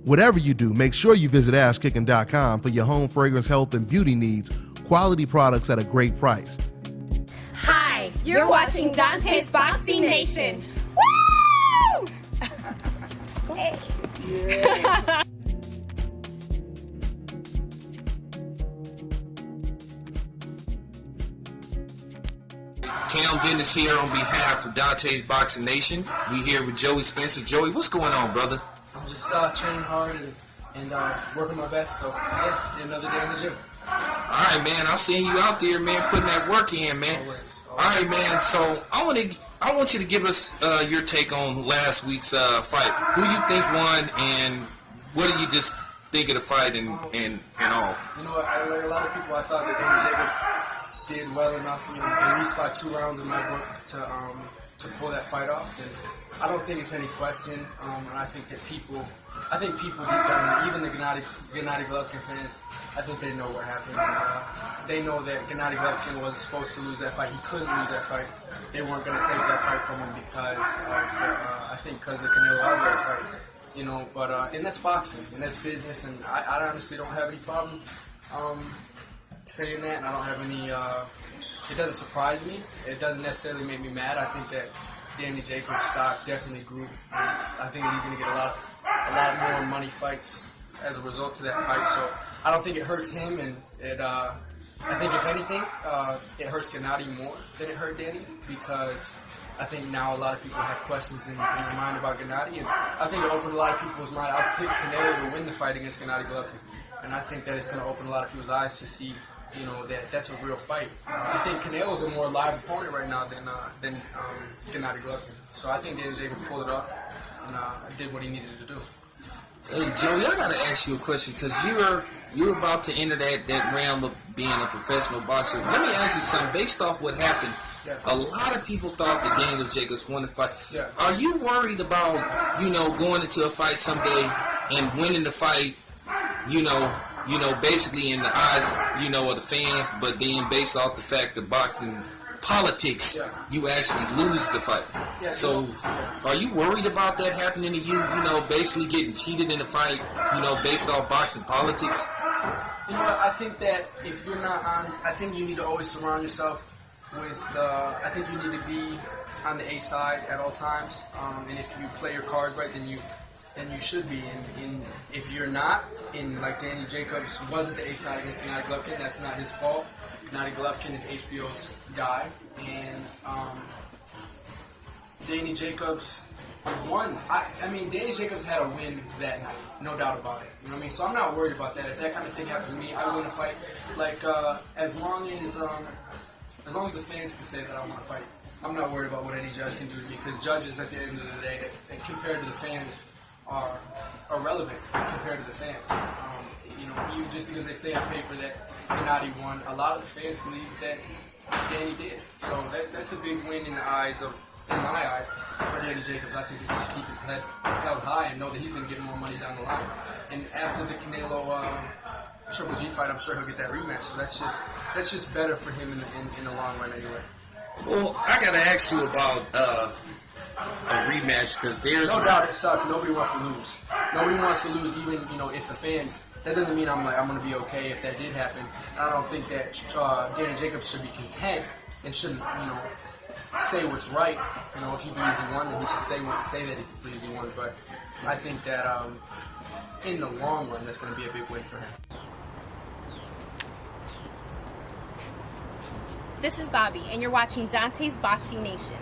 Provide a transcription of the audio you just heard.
Whatever you do, make sure you visit ashkicking.com for your home fragrance, health, and beauty needs. Quality products at a great price. Hi, you're watching Dante's Boxing Nation. Woo! Hey. Yeah. Town Business here on behalf of Dante's Boxing Nation. We here with Joey Spencer. Joey, what's going on, brother? I'm just training hard and working my best. So yeah, another day in the gym. All right, man. I've seen you out there, man, putting that work in, man. Always. All right, man. So I want you to give us your take on last week's fight. Who you think won, and what do you just think of the fight and all? You know, like a lot of people, I thought that Danny Jacobs did well enough, at least by 2 rounds in my book to pull that fight off. And I don't think it's any question. And I think people deep down, even the Gennady Golovkin fans, I think they know what happened. They know that Gennady Golovkin wasn't supposed to lose that fight. He couldn't lose that fight. They weren't going to take that fight from him because of the Canelo Alvarez fight. But and that's boxing and that's business, and I honestly don't have any problem saying that, and I don't have any. It doesn't surprise me. It doesn't necessarily make me mad. I think that Danny Jacobs' stock definitely grew. I think he's going to get a lot more money fights as a result of that fight. So I don't think it hurts him, and I think if anything, it hurts Gennady more than it hurt Danny, because I think now a lot of people have questions in their mind about Gennady, and I think it opened a lot of people's mind. I've picked Canelo to win the fight against Gennady Golovkin, and I think that it's going to open a lot of people's eyes to see, that's a real fight. I think Canelo's a more live opponent right now than Gennady Golovkin. So I think Danny Jacobs pulled it off and did what he needed to do. Hey, Joey, I gotta ask you a question, because you're about to enter that realm of being a professional boxer. Let me ask you something. Based off what happened, a lot of people thought that Danny Jacobs won the fight. Yeah. Are you worried about going into a fight someday and winning the fight? Basically in the eyes, of the fans, but then based off the fact that boxing politics, you actually lose the fight. Yeah, so, are you worried about that happening to you? Basically getting cheated in the fight, based off boxing politics? I think that if you're not on, I think you need to always surround yourself with. I think you need to be on the A side at all times. And if you play your cards right, then you should be. And if you're not, like Danny Jacobs wasn't the A side against Gennady Golovkin, that's not his fault. Gennady Golovkin is HBO's guy, and Danny Jacobs won. Danny Jacobs had a win that night, no doubt about it. You know what I mean? So I'm not worried about that. If that kind of thing happens to me, I win a fight. Like as long as the fans can say that I want to fight, I'm not worried about what any judge can do to me, because judges at the end of the day, and compared to the fans, are irrelevant compared to the fans. Even just because they say on paper that Gennady won, a lot of the fans believe that Danny did. So that's a big win in my eyes, for Danny Jacobs. I think that he should keep his head held high and know that he's going to get more money down the line. And after the Canelo Triple G fight, I'm sure he'll get that rematch. So that's just better for him in the long run anyway. Well, I got to ask you about a rematch, because there's no doubt it sucks. Nobody wants to lose. Nobody wants to lose, even if the fans. That doesn't mean I'm going to be okay if that did happen. I don't think that Danny Jacobs should be content and shouldn't say what's right. If he believes he won, then he should say that he believes he won. But I think that in the long run, that's going to be a big win for him. This is Bobby, and you're watching Dante's Boxing Nation.